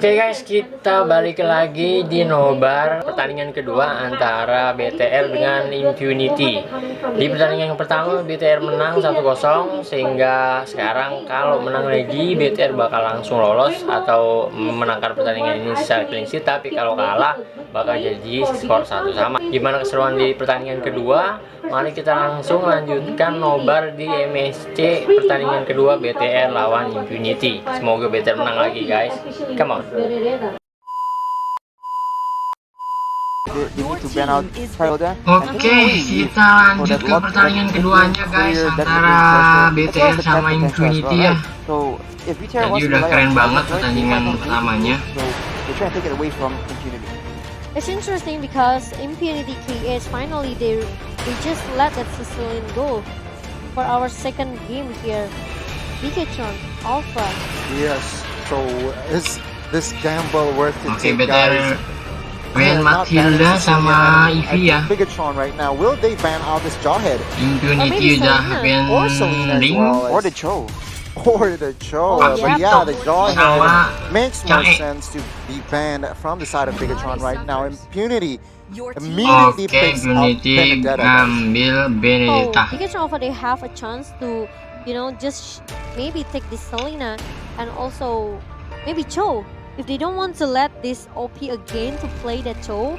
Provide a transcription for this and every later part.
Oke guys, kita balik lagi di nobar pertandingan kedua antara BTR dengan Impunity. Di pertandingan yang pertama BTR menang 1-0, sehingga sekarang kalau menang lagi BTR bakal langsung lolos atau menangkan pertandingan ini secara clean sheet. Tapi kalau kalah bakal jadi skor 1-1. Gimana keseruan di pertandingan kedua? Mari kita langsung lanjutkan nobar di MSC pertandingan kedua BTR lawan Impunity. Semoga BTR menang lagi guys. Come on. Oke, kita lanjut ke pertandingan keduanya guys, antara BTR sama Impunity ya. Jadi udah keren banget pertandingan pertamanya. It's interesting because Impunity creates finally they just let that Sicilian go for our second game here. BIGETRON Alpha. Yes. So is this gamble worth it? Oke, BTR win Matilda sama Ivy ya. BIGETRON right now, will they ban out this Jawhead? Impunity udah win Ling or the Cho. Or the Cho, but yeah, the Jawhead makes more sense to be banned from the side of BIGETRON right now. Impunity immediately picks up Benedetta. Ngambil Benedetta. BIGETRON Alpha, they have a chance to, you know, just maybe take this Selena and also maybe Cho. If they don't want to let this OP again to play that Cho,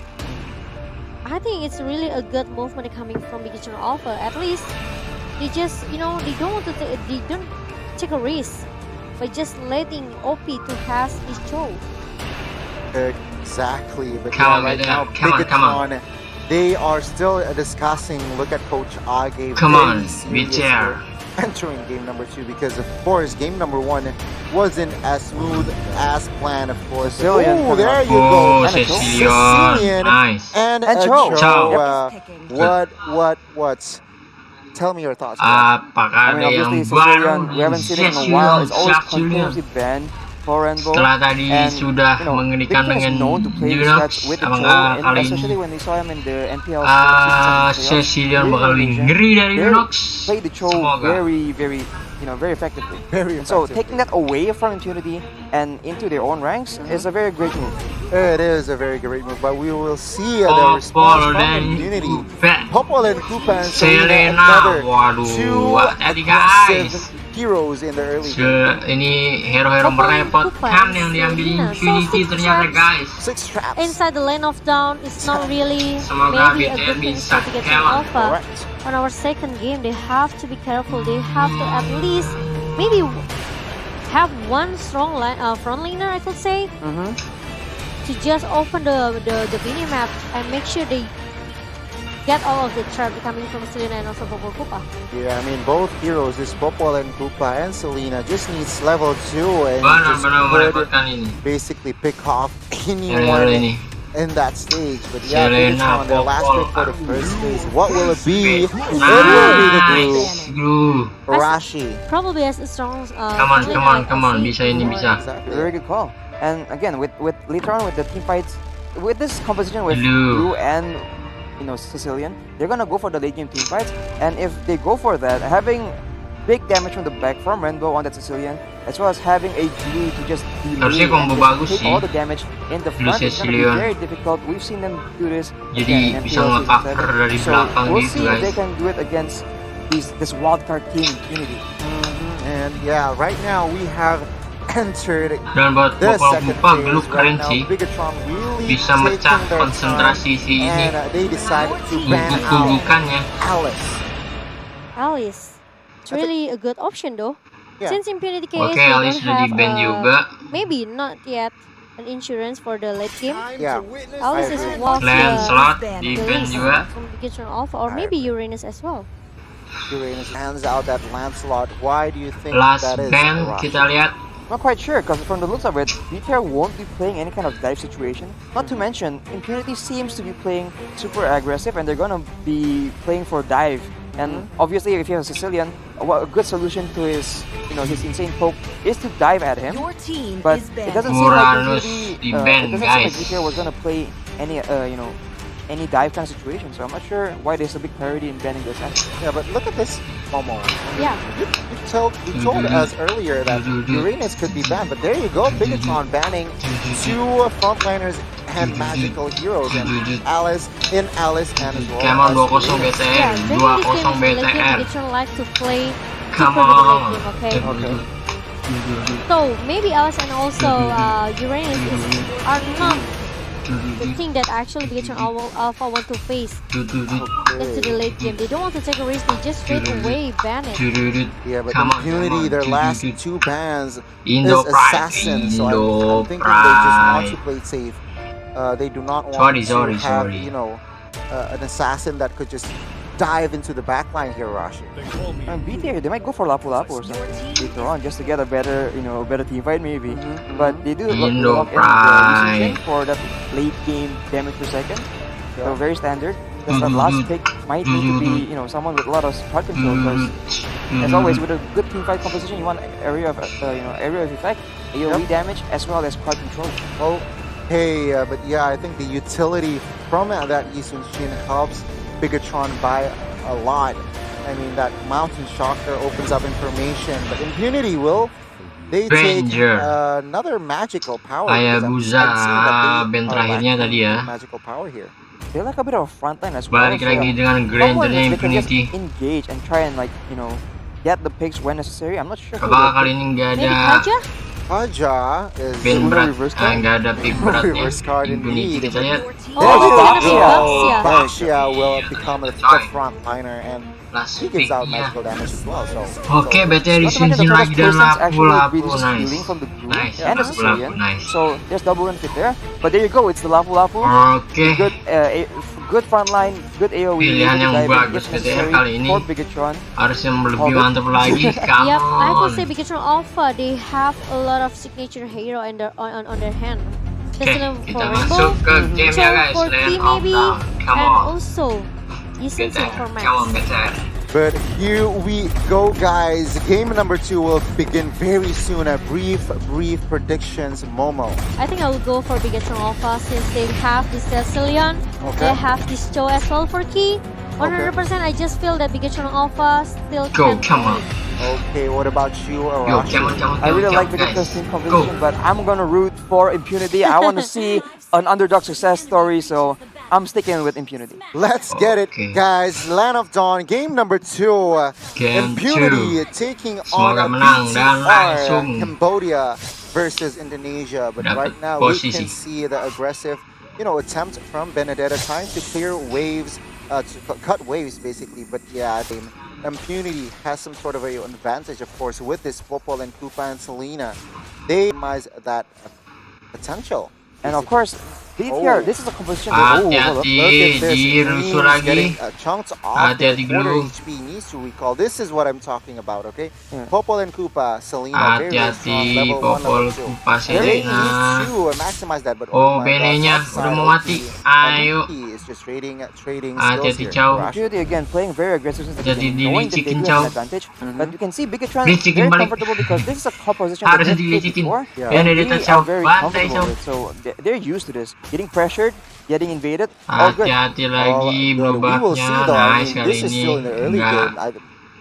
I think it's really a good movement coming from BIGETRON Alpha. At least they just, you know, they don't want to take a risk by just letting OP to pass his Cho. Exactly, but come right now on. They are still discussing. Look at Coach Age. Come on, BTR. Entering game number 2, because of course game number 1 wasn't as smooth as planned. Of course. Oh, there you go. Sicilian. Nice. And Cho. What's? Tell me your thoughts. Apakah ada yang baru di Sicilian? Setelah tadi sudah mengerikan dengan Dunox, apakah kali ini Sicilian bakal lebih ngeri dari Dunox? Semoga. Very effectively. So taking that away from Impunity and into their own ranks is a very great move. It is a very great move, but we will see the response from Impunity. Popol and Kupa and Selena, waduh, hati guys. Heroes in the early ini hero-hero merepotkan yang diambil Impunity ternyata guys. Inside the lane of down is not really maybe a good thing to get an Alpha. On our second game, they have to be careful. They have to at least maybe have one strong front laner, I could say, to just open the mini map and make sure they get all of the trap coming from Selena and also Popol Kupa. Yeah, I mean both heroes, this Popol and Kupa and Selena, just needs level 2 and just basically pick off anyone in that stage. But yeah, BIGETRON, their last pick for the first phase. What will it be? It will be the glue. Rashi. Probably as a strong. Come on, bisa ini bisa. Very good call. And again, with later on with the team fights, with this composition with Blue and Sicilian, they're gonna go for the late game team fights. And if they go for that, having big damage from the back from Rainbow on that Sicilian, as well as having a glue to just delay and take all the damage in the front, it's gonna be very difficult. We've seen them do this. Jadi bisa nge-cover dari belakang we'll gitu see guys. if they can do it against this wildcard team Unity. And yeah, right now we have entered dan buat the second phase. Blue keren sih, bisa mecah konsentrasi si ini. They decided to ban Alice. It's really a good option though. Yeah. Since Impunity KS Oke, Alice udah di-ban juga. Maybe not yet an insurance for the late game. Yeah. Alice is one of Lancelot di-ban juga. From BIGETRON Alpha, or maybe Uranus as well. Uranus hands out that Lancelot. Why do you think Last that is? ban kita lihat. Not quite sure, because from the looks of it, BTR won't be playing any kind of dive situation. Not to mention, Impunity seems to be playing super aggressive, and they're gonna be playing for dive. And obviously, if you have a Sicilian, a good solution to his insane poke is to dive at him. But it doesn't seem like BTR was gonna play any any dive kind of situation. So I'm not sure why there's a big priority in banning this action. Yeah, but look at this, Momo. Yeah. You told us earlier that Uranus could be banned, but there you go, BIGETRON banning two frontliners and magical heroes, and Alice and as well. Come on, 2-0 BTR. Yeah, during this 2-0 game, BTR. BIGETRON like to play Come deeper with the late on. game, okay? Okay. So maybe Alice and also Uranus are not the thing that actually BIGETRON Alpha want to face into the late game. They don't want to take a risk, they just straight away ban it. Yeah, but Come on, Impunity, come on. their last two bans Indo is Pride, Assassin, so Indo I'm thinking they just want to Pride. play safe. They do not want to have, Sorry. you know, an assassin that could just dive into the backline here, Rashi. And BTR, they might go for Lapu Lapu or something later on just to get a better, better team fight maybe. But they do Indo lock in the Pride. usage for that late game damage per second. So very standard. Just that last pick might need to be, someone with a lot of card control because, as always, with a good team fight composition, you want area of, area of effect, AOE damage, as well as card control. Okay, but yeah, I think the utility from that Yisun Shin helps BIGETRON by a lot. I mean, that Mountain Shocker opens up information, but Impunity they take Ranger. another magical power. Hayabusa band terakhirnya tadi ya. Magical power here. They like a bit of a frontline as well. Balik lagi dengan Grandernya They can just Impunity. engage and try and get the picks when necessary. I'm not sure. Apakah kali ini nggak Maybe ada Kaja? Kaja is band berat? reverse card? Nggak ada pick beratnya. Reverse card Impunity indeed. kita lihat. Oh, There you Baxia. go. Baxia will become the frontliner and Last he gives out picknya. magical damage as well. So Oke, BTR Not to mention disinsin the lagi first dan person's actually lapu-lapu. reduces Nice. healing from the Gue Nice. and the Lapu-lapu, Sicilian. nice. So there's double benefit there. But there you go, it's the Lapu Lapu. Oke. Good front line, good AoE. Pilihan yang diving bagus if BTR necessary kali ini. for BIGETRON. Harus yang lebih Hold it. mantap lagi. Come Yep, I on. can say BIGETRON Alpha, they have a lot of signature hero on their hand. Oke, Sejahtera kita for masuk Rainbow, ke game ya Cho guys. for Land Key of maybe, Down. Come and on. also Yisun for BTR. Come on, Max. BTR. But here we go, guys. Game number 2 will begin very soon. A brief predictions, Momo. I think I will go for BIGETRON Alpha since they have this Sicilian, Okay. they have this Cho as well for Key. 100%, I just feel that BIGETRON Alpha still Go, can come on. Okay, what about you, Yo, Arashi? come on, I really like guys. BIGETRON's team Go. composition, but I'm gonna root for Impunity. I want to see an underdog success story, so I'm sticking with Impunity. Let's get it, Okay. guys. Land of Dawn, game number 2. Game Impunity taking on Semoga menang dan langsung. BTR, Cambodia versus Indonesia. But Dapat right now we posisi. can see the aggressive, attempt from Benedetta trying to clear waves, to cut waves basically. But yeah, I think Impunity has some sort of an advantage, of course, with this Popol and Kupa and Selena. They minimize that potential. And of course, BTR, this is a composition that Hati-hati, Look at this. dirusuh He's lagi. getting chunks off the Hati-hati quarter dulu. HP. Needs to recall. This is what I'm talking about, okay? Yeah. Popol and Kupa, Selena, very, very strong. Hati-hati, Level 1, Popol, level 2. Kupa, They Selena. need to maximize that, but Oh, my God, Benenya outside udah mau OP, mati. Ayo. OP is just trading Hati-hati, skills here. Chow. Rush. Impunity again playing very aggressive since the Jadi beginning, knowing that they dilicikin, do Chow. have an advantage. But you can see BIGETRON Licikin very balik. comfortable because this is a composition Harus that they've played dilicikin. before. Yeah. And Benedetta, they Chow. are very Bantai, comfortable Chow. with it. So they're used to this. Getting pressured, getting invaded, all good. Hati-hati All lagi good. We will see berubahnya. though. I Nice mean, kali this is ini. still in the early game. Enggak.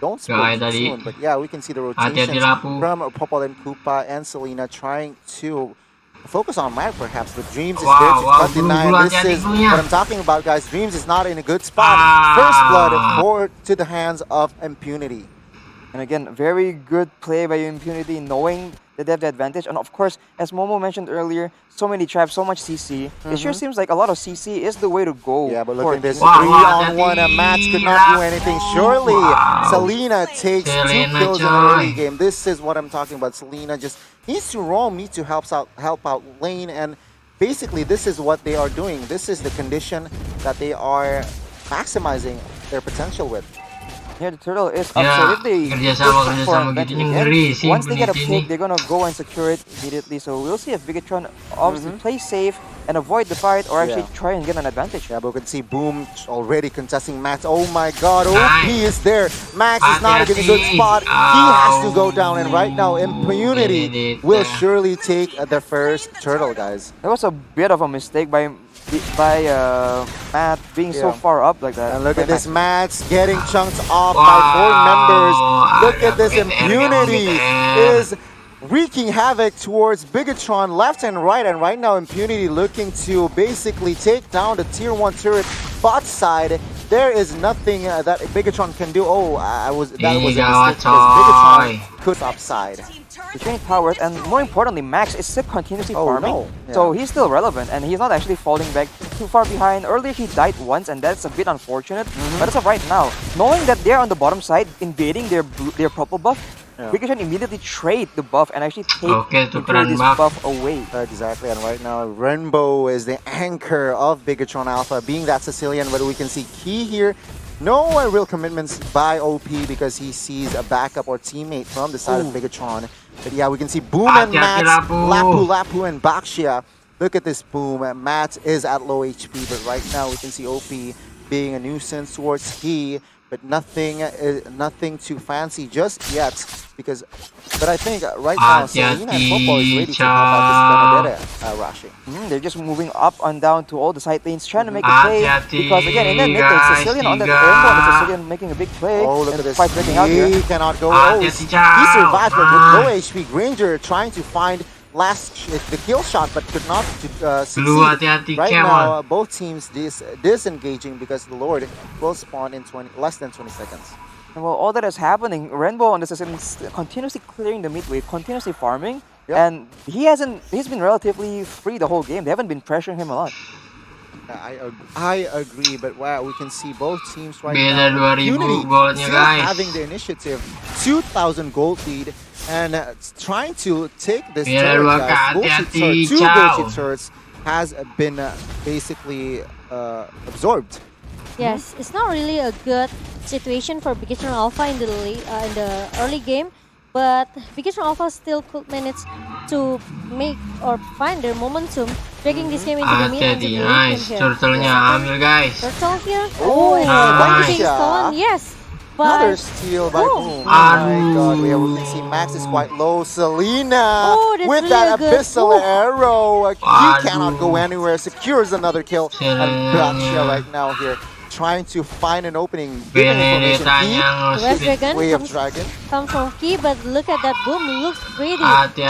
Don't Kayak spoil too tadi. soon, but yeah, we can see the Hati-hati rotations Lapu. from Popol and Kupa and Selena trying to focus on Mac perhaps, but Dreams is Wow, there to wow, cut deny. dulu This hati-hati is dulunya. what I'm talking about, guys. Dreams is not in a good spot. Ah. First blood to the hands of Impunity. And again, very good play by Impunity, knowing that they have the advantage. And of course, as Momo mentioned earlier, so many traps, so much CC. It sure seems like a lot of CC is the way to go. Yeah, but for look at this Wow, 3-on-1. wow, Max could not do anything. Surely, Wow. Selena takes 2 Selena, kills in the coy. early game. This is what I'm talking about. Selena just needs to roam, needs to help out lane, and basically this is what they are doing. This is the condition that they are maximizing their potential with. Yeah, the turtle is up. Ya, So if they kerjasama for gitu advantage ini again, ngeri sih once they get a Impunity pick, ini. they're gonna go and secure it immediately. So we'll see if BIGETRON obviously plays safe and avoid the fight, or actually Yeah. try and get an advantage. Yeah, but we can see Boom already contesting Max. Oh my God, OP Nice. is there. Max is not in a good spot. He has to go down, and right now Impunity will surely take the first turtle, guys. That was a bit of a mistake by Matt being so far up like that. And look at this, Max. Max getting chunked off by 4 members. Look at this, Impunity is wreaking havoc towards BIGETRON left and right now Impunity looking to basically take down the tier 1 turret bot side. There is nothing that BIGETRON can do. Oh, that was a mistake because BIGETRON could upside. He's training powers, and more importantly, Max is still continuously farming, so he's still relevant, and he's not actually falling back too far behind. Earlier, he died once, and that's a bit unfortunate. But as of right now, knowing that they're on the bottom side, invading their purple buff, BIGETRON immediately trade the buff and actually take this buff away. Exactly, and right now, Rainbow is the anchor of BIGETRON Alpha, being that Sicilian, but we can see Key here. No real commitments by OP because he sees a backup or teammate from the side of BIGETRON. But yeah, we can see Boom and Matt, Lapu and Baxia. Look at this Boom. Matt is at low HP, but right now we can see OP being a nuisance towards Key. But nothing too fancy just yet. But I think right now Selena and Popo is ready to help out this Benedetta rushing. They're just moving up and down to all the side lanes, trying to make a play. Because again, in that mid lane, Sicilian on that Rainbow, and Sicilian making a big play. Oh, look at this. Fight breaking out here. He cannot go. Oh, he survived, but with low HP, Granger trying to find the kill shot, but could not succeed. Right now, both teams disengaging because the Lord will spawn in less than 20 seconds. And well, all that is happening, Rainbow on the Sicilian is continuously clearing the mid wave, continuously farming, and he's been relatively free the whole game. They haven't been pressuring him a lot. I agree, but wow, we can see both teams right now. Unity still having the initiative, 2,000 gold lead, and trying to take this turret, guys. Two bullshit turrets has been basically absorbed. Yes, it's not really a good situation for BIGETRON Alpha in the early game, but BIGETRON Alpha still could manage to make or find their momentum, dragging this game into the mid and the late game here. Turtle-nya ambil guys. Turtle here. Oh, and being stolen. Yes. Another steal by Boom. Oh my god, we can see Max is quite low. Selena with that abyssal arrow. He cannot go anywhere. Secures another kill. And Baxia right now here trying to find an opening. Giving information. Way of Dragon comes from Key, but look at that Boom. Looks pretty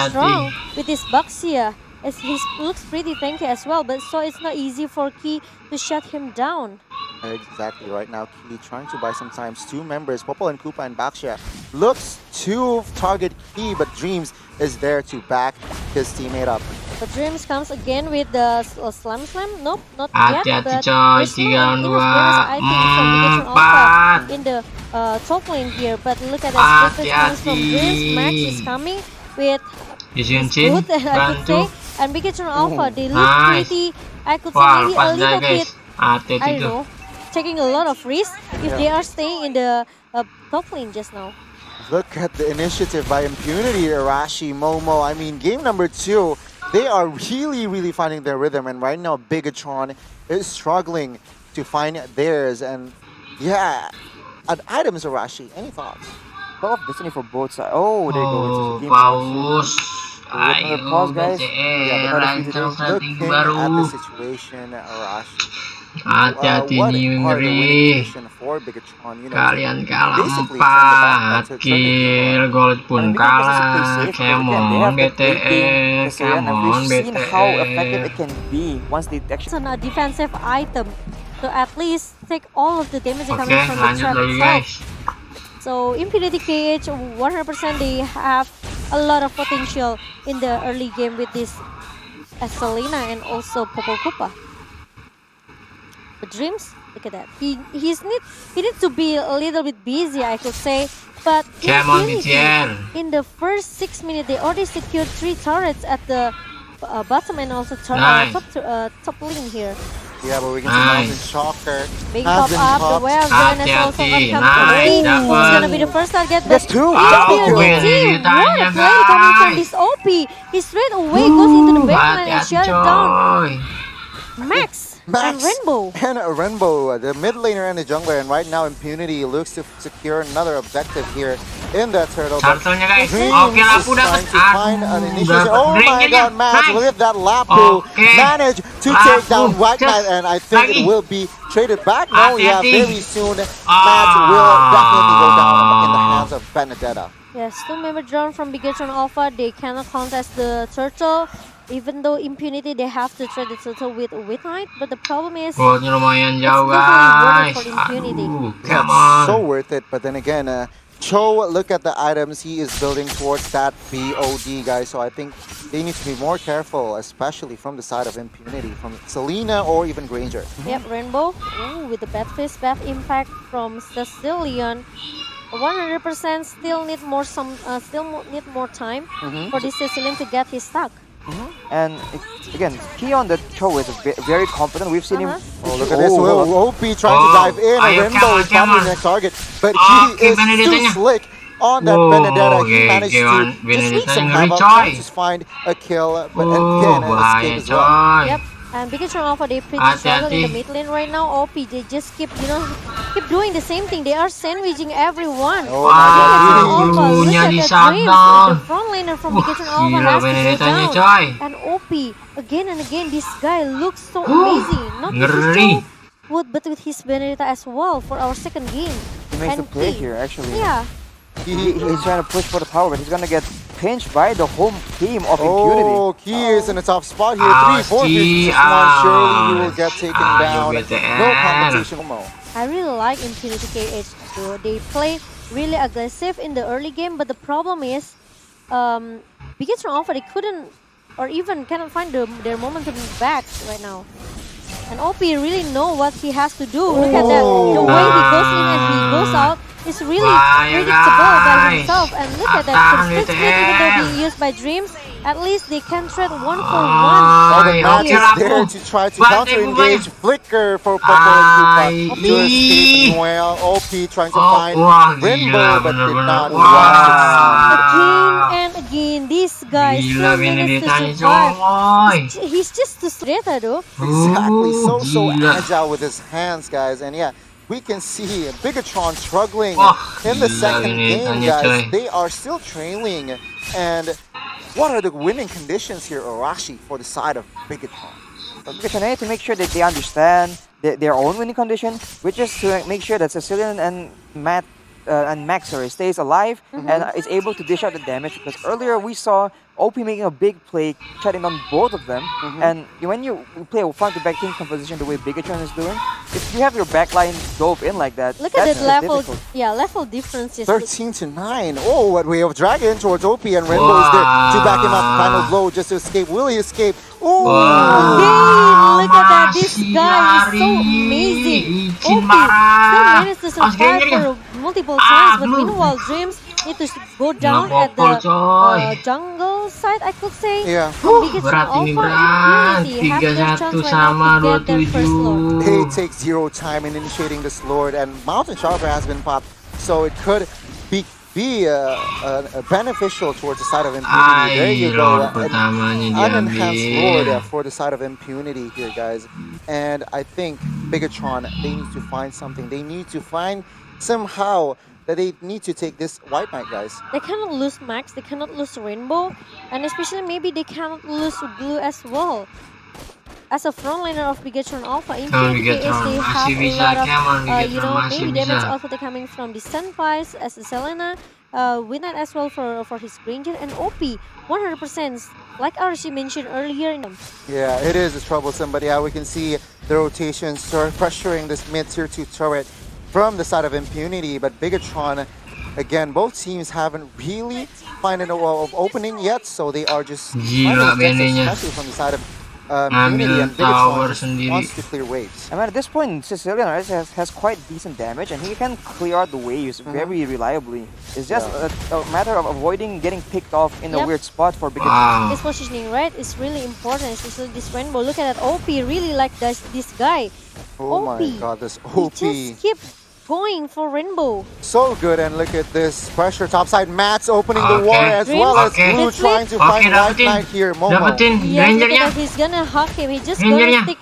strong with this Baxia. He looks pretty tanky as well, but so it's not easy for Key to shut him down. Exactly, right now Key trying to buy some time. 2 members, Popo and Koopa and Baxia, looks to target Key, but Dreams is there to back his teammate up. But Dreams comes again with the slam. Nope, not yet. But there's no interference, I think, from BIGETRON Alpha in the top lane here. But look at that split response from Dreams. Max is coming with good, I could say. And BIGETRON Alpha, they look pretty, I could say maybe a little bit, I don't know, taking a lot of risk if they are staying in the top lane just now. Look at the initiative by Impunity, Arashi, Momo. I mean, game number 2, they are really finding their rhythm. And right now, BIGETRON is struggling to find theirs. And yeah, items, Arashi, any thoughts? Call of Destiny for both sides. Oh, there you go. Paus. Ayo, guys. Looking at the situation, Arashi. Hati-hati nih ngeri. Kalian kalah 4 kill, gold pun kalah. Come on BTR, come on seen how BTR. effective it can be once they actually. It's on a defensive item, so at least take all of the damage Oke, coming from the lanjut trap lagi itself. guys. So Impunity KH 100% they have a lot of potential in the early game with this Selena and also Popo Koopa. The Dreams, look at that. He needs to be a little bit busy, I could say. But Come on Impunity, BTR. in the first 6 minutes, they already secured 3 turrets at the bottom and also top lane here. Yeah, but we can see Mountain Shocker Big has pop been up, the popped. way of Jonas also Hati-hati. gonna come to me. Nice, Who's gonna be the first target? That's 2. What a play coming from this OP. He straight away goes into the backline and shut it down. Hati-hati coy. Max Max Rainbow. and Rainbow, the mid laner and the jungler, and right now Impunity looks to secure another objective here in that turtle. But Turtle-nya guys. Dreams Oke, is Lapu dapat. trying to find an initiation. Dapat Oh my Dragon-nya. god, Max Nice. with that Lapu Oke. managed to Lapu. take down White Just Knight, and I think lagi. it will be traded back. No, yeah, Hati-hati. very soon Max will definitely go down in the hands of Benedetta. Yes, 2 member drawn from BIGETRON Alpha. They cannot contest the turtle. Even though Impunity, they have to trade the turtle with Knight. But the problem is, Goldnya lumayan jauh It's definitely worth guys. it for Impunity. Aduh, Yeah, come on. so worth it. But then again, Cho, look at the items he is building towards that BOD, guys. So I think they need to be more careful, especially from the side of Impunity, from Selena or even Granger. yep, Rainbow. Ooh, with the bad face, bad impact from Sicilian. 100% still need more time for this Sicilian to get his stock. And again, key on the Cho is very confident. We've seen him. Oh, look at this. OP trying to Oh, dive in. ayo, Rainbow is come on. probably the next target. But Oke, he is too Benedettanya. slick on that Whoa, Benedetta. He oke, managed to Kewan. just wreak some Benedettanya ngeri, havoc, coy. trying to find a kill, but Oh, again, an escape bahaya as well. coy. Yep. And BIGETRON Alpha, they pretty struggle in the mid lane right now. OP, they just keep doing the same thing. They are sandwiching everyone. Oh my Wah, god, BIGETRON really? Alpha, look hidungnya at the di-shutdown. Dreams. The front laner from BIGETRON Alpha Gila has to go Benedettanya down. coy. And OP, again and again, this guy looks so amazing. Not just his Ngeri. Cho, but with his Benedetta as well for our second game. He makes the And play key. here actually. Yeah. He's trying to push for the tower, but he's gonna get pinched by the home team of Impunity. Oh, Key is in a tough spot here. Ah, 3-4 Key, just one. Surely he ah. will get taken Ayo, down. BTR. No competition. I really like Impunity KH though. They play really aggressive in the early game, but the problem is, BIGETRON Alpha, they couldn't or even cannot find their momentum back right now. And OP really know what he has to do. Look at that. The way he goes in and he goes out is really Bahaya, predictable by guys. himself. And look at that. Atang, The split even though BTR. being used by Dreams, at least they can trade 1 for 1. Oh, but Ay, Max oke is lah, there Bu. to try to Banting counter-engage. bumanya. Flicker for Purple and Kupa Ay, to escape Noel. OP trying to Oh, find wah, Rainbow, gila, but did bener-bener. not Wah. Again and again, this guy Gila still managed to Benedettanya survive. coy. He's just too straight though. Exactly, so Gila. agile with his hands, guys, and yeah, we can see BIGETRON struggling Wah, in the gila second ini game, tanya, guys. coy. They are still trailing, and what are the winning conditions here, Arashi, for the side of BIGETRON? Because I need to make sure that they understand their own winning condition, which is to make sure that Sicilian and Max stays alive and is able to dish out the damage. Because earlier we saw OP making a big play, shutting down both of them. And when you play a front-to-back team composition the way BIGETRON is doing, if you have your backline dove in like that, Look at that's that level. difficult. Yeah, level difference is 13-9. Oh, what way of dragon towards OP, and Rainbow is there to back him up. Final blow just to escape. Will he escape? Oh, Again, look at that. This masih guy is so lari. amazing. Izin OP marah. still managed to Awas survive gengnya. for multiple times, but Aduh. meanwhile Dreams need to go down Gila, at the pokol, coy. jungle side, I could say. yeah. BIGETRON Berat ini Alpha berat. Impunity have their 3-1 chance right sama now to get their first lord. 27. They take zero time in initiating this lord, and Mountain Sharper has been popped, so it could be beneficial towards the side of Impunity. There you go, Lord pertamanya unenhanced lord diambil. for the side of Impunity here, guys. And I think BIGETRON, they need to find something. They need to find somehow that they need to take this White Knight, guys. They cannot lose Max, they cannot lose Rainbow, and especially maybe they cannot lose Blue as well. As a frontliner of BIGETRON Alpha, Impunity BIGETRON KS, they have masih a bisa, lot of, Cameron. BIGETRON masih maybe damage bisa. output coming from the Sunfires as the Selena, Winnet as well for his Granger, and OP 100%, like Archie mentioned earlier. Yeah, it is troublesome, but yeah, we can see the rotations start pressuring this mid tier 2 turret from the side of Impunity, but BIGETRON, again, both teams haven't really found an opening yet, so they are just Gila, finding objectives, Benenya. especially from the side of Impunity, Ngambil and tower BIGETRON sendiri. wants to clear waves. I mean, at this point, Sicilian has quite decent damage, and he can clear out the waves very reliably. It's just a matter of avoiding getting picked off in a Yep. weird spot for BIGETRON. Wow. His positioning, right, is really important, especially this Rainbow. Look at that, OP really like this guy. Oh my OP. god, this He OP. just keep going for Rainbow. So good, and look at this pressure topside. Matt's opening the Okay. war as well as Okay. Blue Let's trying to Oke, find White dapetin. Knight here. Momo. Dapetin Yes, look at Rangernya. that, he's gonna hug him. He just Rangernya. gonna stick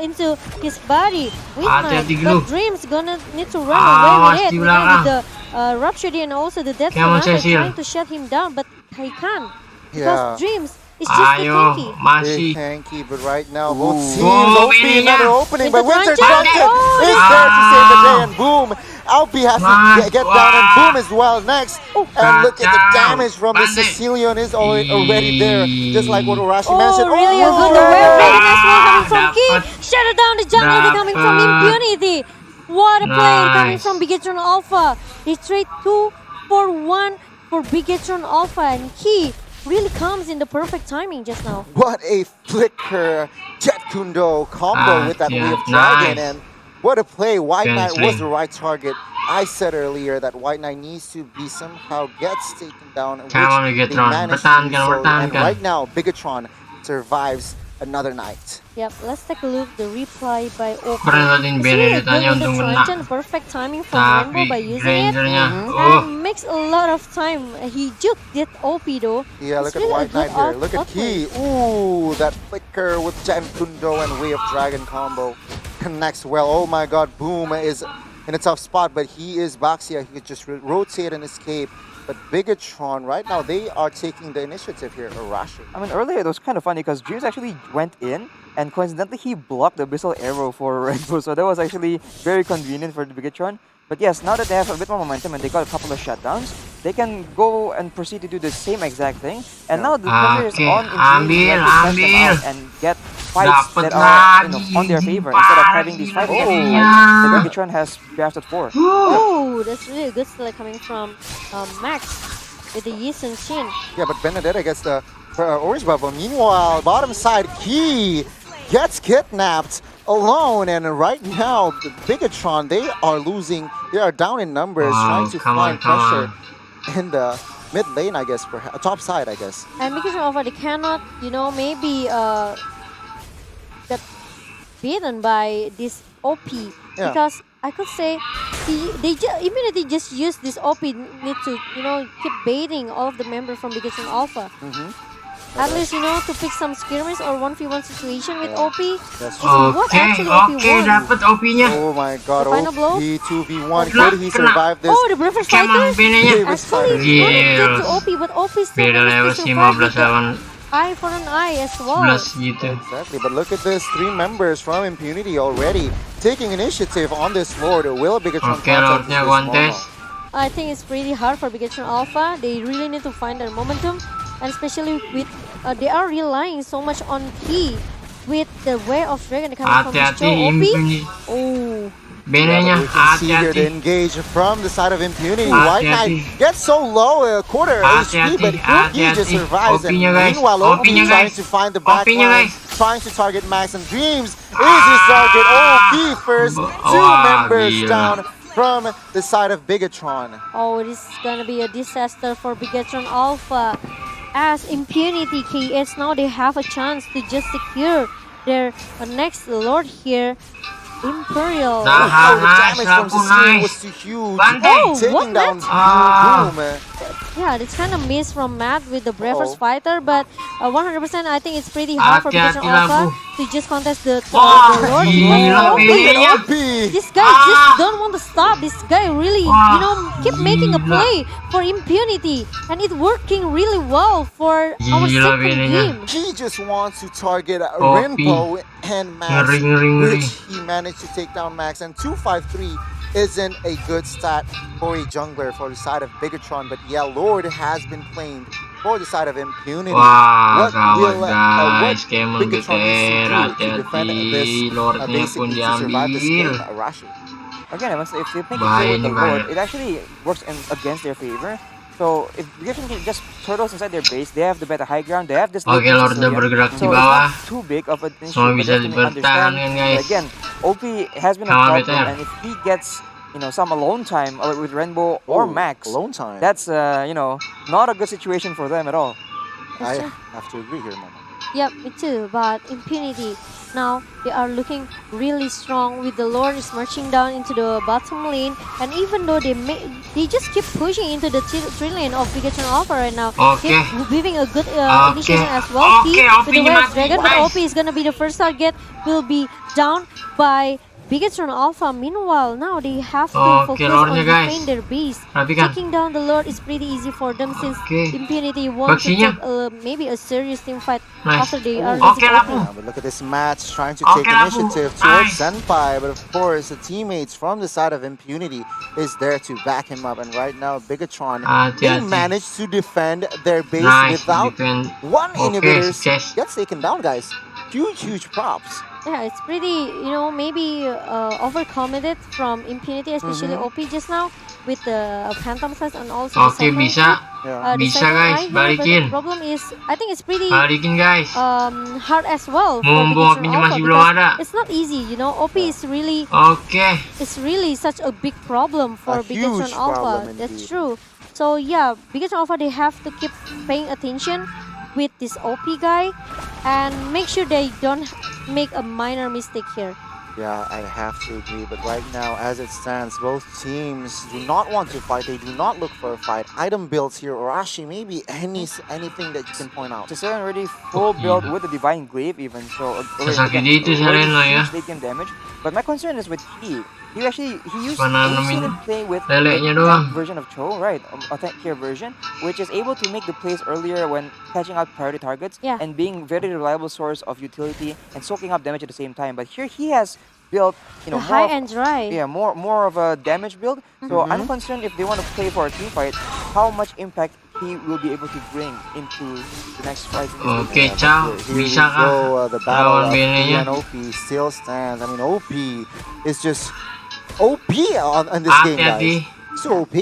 into his body. With Hati-hati but dulu. Dreams gonna need to run away Awas with it. di You know, with belakang. the Rhapsody and also the Death Come on, Sonata Cecil. trying to shut him down, but he can't. Yeah. Because Dreams is just too Ayo, tanky. Big masih. hanky, but right now both Ooh. teams Oh, open Benenya. another opening, Winter but Winter Truncheon. Truncheon Oh, is this- there to save the day, Ah. and boom, Alpi has to Mas, get down, and wah. boom as well next. And look at the Kacau. damage from the Bandit. Sicilian is already there, just like what Urashi Oh, mentioned. really a Oh, good aware dragon as well coming from Ki. Dapat. Shut it down the jungle, they're coming from Dapat. Impunity. What a play coming Nice. from BIGETRON Alpha. They trade 2 for 1 for BIGETRON Alpha, and Ki really comes in the perfect timing just now. What a flicker Jet Kundo combo Ah, with that yeah, Way of Dragon, nice. and what a play. White Knight was Gensling. the right target. I said earlier that White Knight needs to be somehow gets taken down, which Come on, they Bigetron. managed to do Pertahankan, so. And pertahankan. right now, Bigetron survives another night. Yep, let's take a look the reply by Oki. Perhatiin It's Bene really ditanya good with untuk the menang. Truncheon, perfect timing from Rainbow Tapi by using it. Grangernya, And makes a lot of time. He juked that OP though. Yeah, It's look at really a White good Knight here. Look at outplay. Key. Ooh, that flicker with Jet Kundo and Way of Dragon combo connects well. Oh my god, Boom is in a tough spot, but he is Baxia. He could just rotate and escape. But Bigetron, right now, they are taking the initiative here, Arashi. I mean, earlier it was kind of funny because Dreams actually went in and coincidentally he blocked the Abyssal Arrow for Red Bull. So that was actually very convenient for the Bigetron. But yes, now that they have a bit more momentum and they got a couple of shutdowns, they can go and proceed to do the same exact thing. And now the pressure is Okay, on Impunity ambil, to test them ambil. out and get fights Dapat that are lagi, on their favor instead of having these fights that Impunity. the Bigetron has drafted for. Oh, that's really a good select coming from Max with the Yi Sun Shin. Yeah, but Benedetta gets the orange buff. But meanwhile, bottom side, Key gets kidnapped alone. And right now, the Bigetron, they are losing. They are down in numbers, Wow, trying to come find on, come pressure in the mid lane, I guess, perhaps top side, I guess. And because of they cannot, you know, maybe get beaten by this OP. Yeah. Because I could say Impunity just use this OP need to, you know, keep baiting all of the members from BIGETRON Alpha. At least, you know, to pick some skirmish or 1v1 situation with OP. That's This is what actually OP won. dapat OP-nya. Oh my god, The final blow? OP 2v1. Kena, Could he kena. survive this? Oh, the Breakfast Come on, Fighter Benenya. He was actually fighting. wanted Gil. to OP, but OP still Beda level managed to sih, survive 15 with the lawan eye for an eye as well. 11 gitu. Exactly, but look at this. 3 members from Impunity already taking initiative on this Lord. Will Bigetron Oke, Lordnya kontes. I think it's pretty hard for BIGETRON Alpha. They really need to find their momentum, and especially with they are relying so much on Key with the Way of Dragon coming from his Hati-hati Joe OP. Impunity. Oh, Benenya, we can see here the hati-hati. engage from the side of Impunity. Hati-hati. White Knight gets so low, a quarter HP, but he just Hati-hati. survives. And OP-nya, guys. meanwhile, OP OP-nya, trying guys. to find the back OP-nya, line, guys. trying to target Max and Dreams is his target. OP first, 2 Wah, members gila. down from the side of Bigetron. oh, this is gonna be a disaster for BIGETRON Alpha. As Impunity KS now they have a chance to just secure their next Lord here, Imperial. Nah. Oh, the nice, damage from Rapu, Sicilian nice. was too huge. Bante. Oh, Taking what, down Ah. Boom. Yeah, it's kind of missed from Matt with the Breakfast Uh-oh. Fighter, but 100% I think it's pretty hard for BIGETRON Hati-hati, Alpha Labu. to just contest the Wah, Lord. gila, Because Benenya. OP. this guy Ah. just don't want to stop. This guy really, Wah, you know, keep making a gila. play for Impunity, and it's working really well for our Gila, second Benenya. game. He just wants to target OP. Rimpo and Max, Ngeri, ngeri, ngeri. which he managed to take down Max. And 253 isn't a good stat for a jungler for the side of Bigetron, but yeah, Lord has been claimed for the side of Impunity. Wah, What gawat will guys, Camel Bigetron needs BTR, to do to defend hati-hati. this, Lordnya pun basically to survive this game, diambil. Arashi? Again, I must say, if they make it Bahaya with the nih, bahaya. Lord, it actually works against their favor. So if BIGETRON can just turtles inside their base, they have the better high ground, they have this Oke, little Lordnya Sicilian. bergerak di So it's bawah. not too big of an issue, Semua but bisa just to understand. dipertahankan, guys. But again, OP has been a Come on, problem, BTR. and if he gets, you know, some alone time with Rainbow or Ooh, Max, alone time. that's you know, not a good situation for them at all. I have to agree here, Mama. Yep, me too. But Impunity Now they are looking really strong with the Lord is marching down into the bottom lane, and even though they just keep pushing into the tree lane of BIGETRON Alpha right now, Okay. keep giving a good initiation as well. Okay, With the OP-nya West mati, Dragon, but guys. OP is gonna be the first target, will be down by BIGETRON Alpha. Meanwhile, now they have to Okay, focus Lordnya, on guys. defend their base. Perhatikan. Taking down the Lord is pretty easy for them since Okay. Impunity want to Baksinya. take maybe a serious team fight Nice. after they are Okay, losing Lapu. OP. Yeah, but look at this match trying to Okay, take Lapu. initiative towards Nice. Senpai, but of course the teammates from the side of Impunity is there to back him up, and right now BIGETRON, they Hati-hati. managed to defend their base Nice, without defend. one Okay, inhibitor sukses. gets taken down, guys. Huge props. Yeah, it's pretty, maybe overcommitted from Impunity, especially OP just now with the Phantom Size and also the Oke, Cyclone bisa. Key, Yeah. the Bisa, Cyclone guys, Eye here, but balikin. the problem is, I think it's pretty Balikin, guys. hard as well for Mumpung BIGETRON OP-nya Alpha masih belum because ada. it's not easy, OP is really Oke. it's really such a big problem for A huge BIGETRON Alpha. problem That's indeed. true. So yeah, BIGETRON Alpha, they have to keep paying attention with this OP guy and make sure they don't make a minor mistake here. Yeah, I have to agree, but right now, as it stands, both teams do not want to fight. They do not look for a fight. Item builds here, Orashi, maybe anything that you can point out. Sicilian already full build with the Divine Grave even, so Sesakit itu already Selen lah ya. huge taken damage. But my concern is with Key. He used Nanamin to play with leleknya the doang. tank version of Cho, right? Attack care version, which is able to make the plays earlier when catching out priority targets Yeah. and being very reliable source of utility and soaking up damage at the same time. But here he has built, The more high of- and dry. yeah, more of a damage build. So I'm concerned if they want to play for a team fight, how much impact he will be able to bring into the next fight. Oke, Chow. Here Bisa we go, kah? the battle Lawan of BNE-nya. and OP still stands. I mean, OP is just OP on this game, Hati-hati. guys. So OP.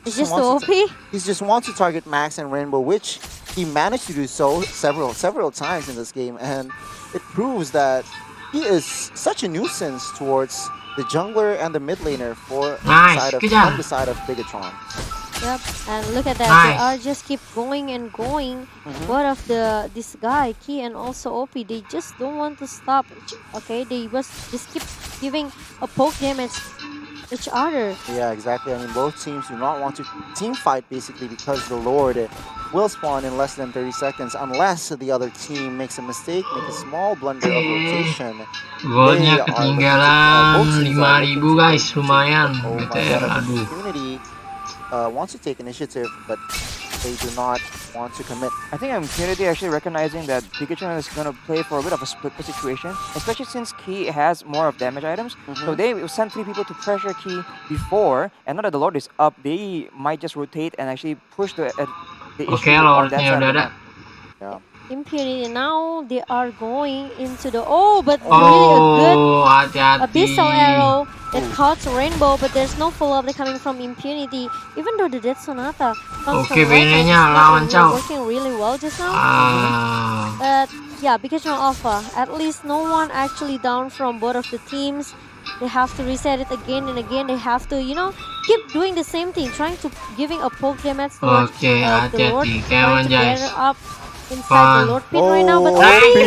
It's just too OP. He just wants to target Max and Rainbow, which he managed to do so several times in this game, and it proves that he is such a nuisance towards the jungler and the mid laner for Nice, kejar. from the side of BIGETRON. Yep, and look at that. Nice. They are just keep going and going. What of this guy, Key and also OP, they just don't want to stop. Okay, they just keep giving a poke damage each other. Yeah, exactly. I mean, both teams do not want to team fight basically because the Lord will spawn in less than 30 seconds unless the other team makes a mistake, make a small blunder of rotation. Golnya They are ketinggalan both teams are 5.000 looking to guys, take lumayan. Oh my BTR, God, aduh. Impunity wants to take initiative, but they do not want to commit. I think Impunity actually recognizing that Pikachu is going to play for a bit of a split situation, especially since Key has more of damage items. So they sent 3 people to pressure Key before, and now that the Lord is up, they might just rotate and actually push the issue Oke, on that Lordnya side. udah of the ada. map. Yeah. Impunity now they are going into the but really a good Oh, hati-hati. abyssal arrow that caught Rainbow, but there's no follow-up coming from Impunity. Even though the Death Sonata comes Oke, from right side, BNE-nya it's not lawan really Chow. working really well just now. Ah, But yeah, BIGETRON Alpha, at least no one actually down from both of the teams. They have to reset it again and again. They have to, keep doing the same thing, trying to giving a poke damage towards Oke, the Lord, hati-hati. trying to Guys. gather up inside the Lord pit right now. But he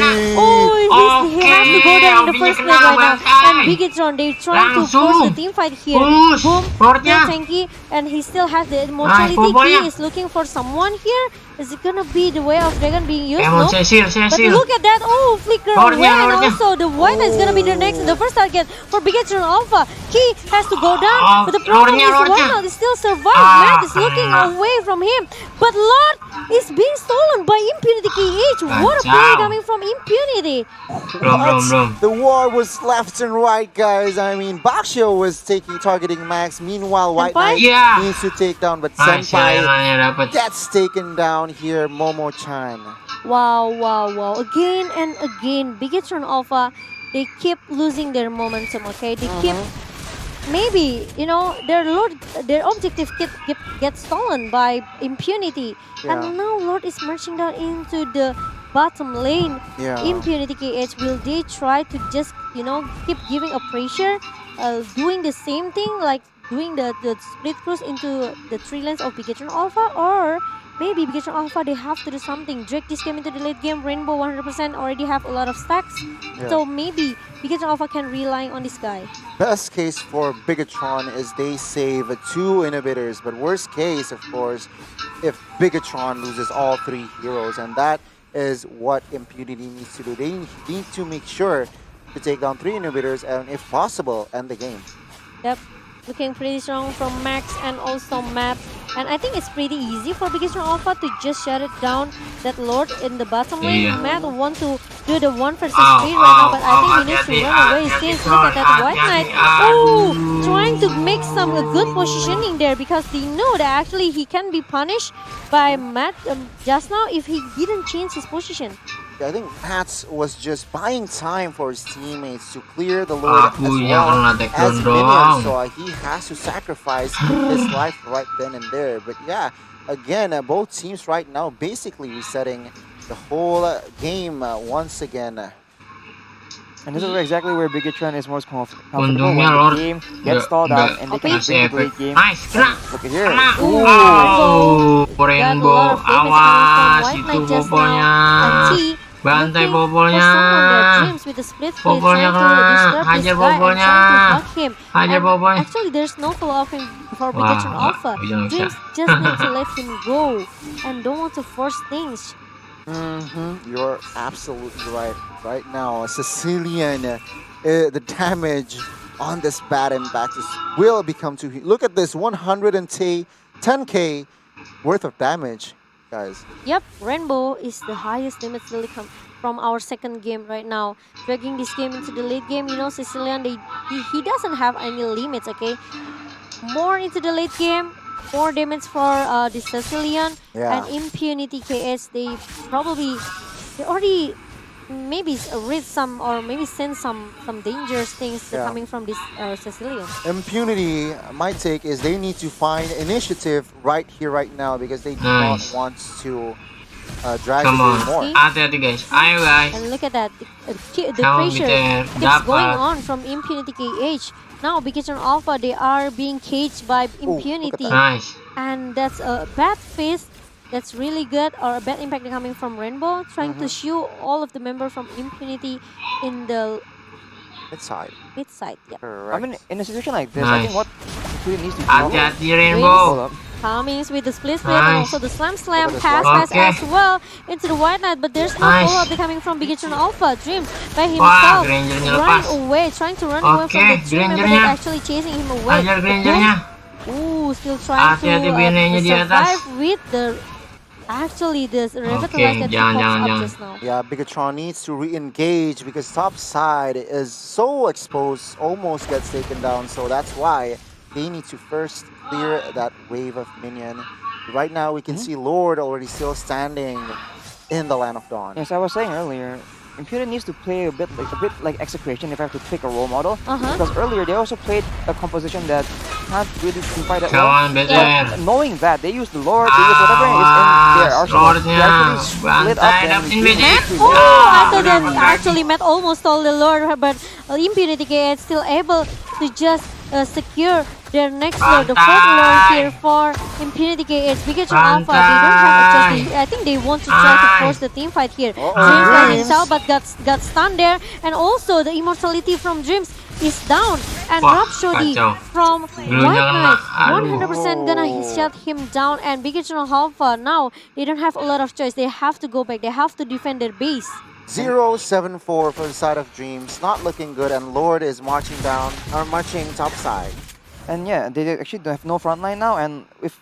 has to go down in the first place right now. And BIGETRON, they're trying to force the team fight here. Push, Boom, Lordnya. still tanky, and he still has the immortality. pokoknya. He is looking for someone here. Is it gonna be the way of dragon being used? Emon No. Cecil. But look at that! Oh, flicker Lordnya, away, and Lordnya. also the white is gonna be the first target for BIGETRON Alpha. Key has to go down, Oh, but the problem Lordnya, is Lordnya. Ronald is still survived. Ah, Matt is looking kena. away from him, but Lord is being stolen by Impunity KH. What a play Kacau. coming from Impunity! Belum. The war was left and right, guys. I mean, Bakshio was targeting Max. Meanwhile, White Senpai? Knight Yeah. needs to take down, but Nice, Senpai Selenanya dapat. gets taken down here. Momo-chan. Wow. Again and again, BIGETRON Alpha, they keep losing their momentum, okay? They keep, maybe, their objective gets stolen by Impunity. Yeah. And now Lord is marching down into the bottom lane. Yeah. Impunity KH, will they try to just, keep giving a pressure, doing the same thing, like doing the split cruise into the 3 lanes of BIGETRON Alpha, or maybe BIGETRON Alpha, they have to do something. Drag this game into the late game. Rainbow 100% already have a lot of stacks. Yeah. So maybe BIGETRON Alpha can rely on this guy. Best case for BIGETRON is they save 2 inhibitors, but worst case, of course, if BIGETRON loses all 3 heroes, and that is what Impunity needs to do. They need to make sure to take down 3 inhibitors and, if possible, end the game. Yep, looking pretty strong from Max and also Matt. And I think it's pretty easy for BIGETRON Alpha to just shut it down, that Lord in the bottom lane. Matt want to do the 1 versus 3 right now, but I think he needs to run away. Since look at that White Knight. Oh, trying to make some good positioning there, because they know that actually he can be punished by Matt just now if he didn't change his position. I think Pats was just buying time for his teammates to clear the Lord as well as minions, so he has to sacrifice his life right then and there. But yeah, again, both teams right now basically resetting the whole game once again. And this is exactly where BIGETRON is most comfortable when the game gets stalled out and they can bring the late game. Look at here. Oh, Rainbow, awas itu popolnya. Bantai popolnya. Popolnya kena. Hajar popolnya. Hajar popolnya. Actually, there's no follow up for BIGETRON Alpha. Dreams just need to let him go and don't want to force things. You're absolutely right. Right now, Sicilian, the damage on this bad impact will become too huge. Look at this, 110k worth of damage, guys. Yep, Rainbow is the highest limit really come from our second game right now. Dragging this game into the late game, you know, Sicilian, he doesn't have any limits, okay? More into the late game, more damage for the Sicilian. Yeah. And Impunity KS, they already maybe read some or maybe sense some dangerous things coming from this Sicilian. Impunity, my take is they need to find initiative right here, right now, because they do not want to drag the game more. Hati-hati guys, ayo guys. And look at that, the pressure keeps going on from Impunity KH. Now BIGETRON Alpha, they are being caged by Impunity. Nice. And that's a bad phase. That's really good, or a bad impact coming from Rainbow, trying to shoo all of the members from Impunity in the mid side. Yeah. I mean, in a situation like this, I think what Impunity needs to do. Hati-hati Rainbow. Cummings with the split and also the slam pass as well into the White Knight, but there's no follow-up coming from BIGETRON Alpha. Dreams by himself running away, trying to run away from the team member that's actually chasing him away. Ooh, still trying to survive with the this revitalize that he pops up just now. Yeah, BIGETRON needs to re-engage because top side is so exposed, almost gets taken down, so that's why they need to first clear that wave of minion. Right now we can see Lord already still standing in the Land of Dawn. Yes, I was saying earlier, Impunity needs to play a bit like Execration if I have to pick a role model. Because earlier they also played a composition that can't really fight that well. But knowing that, they use the Lord, they use whatever is in their arsenal. They actually split up and after that, actually Matt almost stole the Lord, but Impunity is still able to just secure their next Lord, the fourth Lord here for Impunity KH. BIGETRON Alpha, they don't have a choice. I think they want to try to force the team fight here. Dreams by himself, but got stunned there. And also the immortality from Dreams is down. And Rhapsody from White Knight 100% gonna shut him down. And BIGETRON Alpha, now they don't have a lot of choice. They have to go back. They have to defend their base. 0-7-4 for the side of Dreams, not looking good, and Lord is marching top side. And yeah, they actually don't have no front line now, and if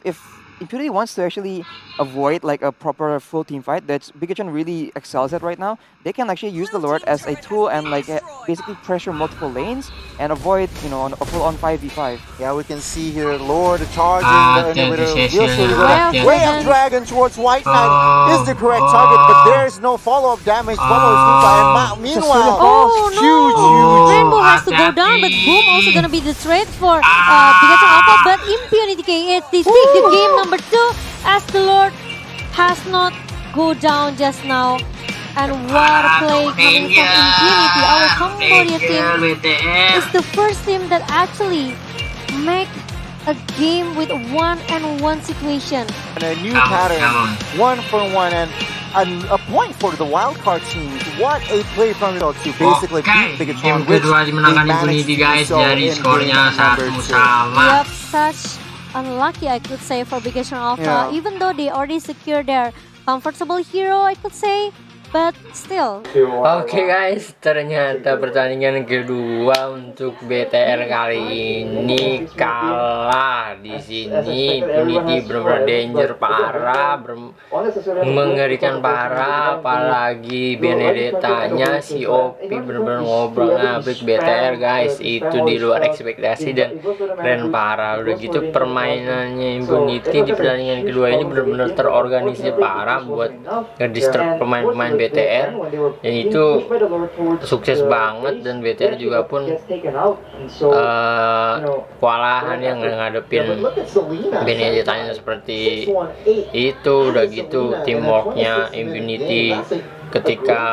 Impunity wants to actually avoid like a proper full team fight that BIGETRON really excels at right now, they can actually use the Lord as a tool and like basically pressure multiple lanes and avoid, you know, a full-on 5v5. Yeah, we can see here Lord charging the inhibitor. Way of Dragon towards White Knight is the correct target, but there's no follow-up damage. Meanwhile, huge. Rainbow has to go down, but Boom also gonna be the trade for BIGETRON Alpha, but Impunity KH, they take the game number 2 as the Lord has not go down just now. And what a play coming from Impunity. Our Cambodia team is the first team that actually make a game with one-on-one situation. And a new pattern, 1-for-1, and a point for the wildcard team. What a play from to basically beat BIGETRON, which they managed to do so in game number 2. Yep, such unlucky I could say for BIGETRON Alpha, even though they already secured their comfortable hero, I could say. But still. Oke guys, ternyata pertandingan kedua untuk BTR kali ini kalah di sini. Impunity benar-benar danger parah, mengerikan parah. Apalagi Benedettanya si OP benar-benar ngobrol ngabrik BTR guys. Itu di luar ekspektasi dan keren parah. Udah gitu permainannya Impunity di pertandingan kedua ini benar-benar terorganisir parah buat ngedisturb pemain-pemain BTR, yang itu sukses banget. Dan BTR juga pun kewalahan yang ngadepin Benedettanya seperti itu. Udah gitu teamworknya Impunity ketika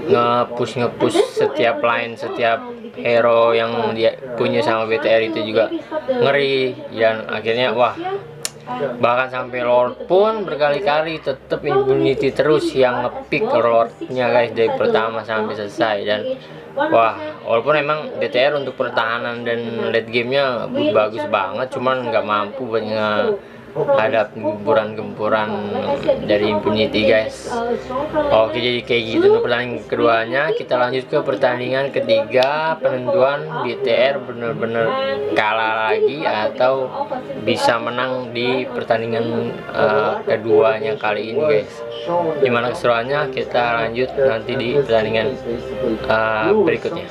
nge-push setiap line, setiap hero yang dia punya sama BTR itu juga ngeri. Dan akhirnya wah, bahkan sampai Lord pun berkali-kali tetap Impunity terus yang ngepick Lordnya guys dari pertama sampai selesai. Dan wah, walaupun emang BTR untuk pertahanan dan late gamenya bagus banget, cuman nggak mampu buat ada gempuran-gempuran dari Impunity guys. Oke, jadi kayak gitu untuk pertandingan keduanya. Kita lanjut ke pertandingan ketiga, penentuan BTR bener-bener kalah lagi atau bisa menang di pertandingan keduanya kali ini guys. Gimana keseruannya kita lanjut nanti di pertandingan berikutnya.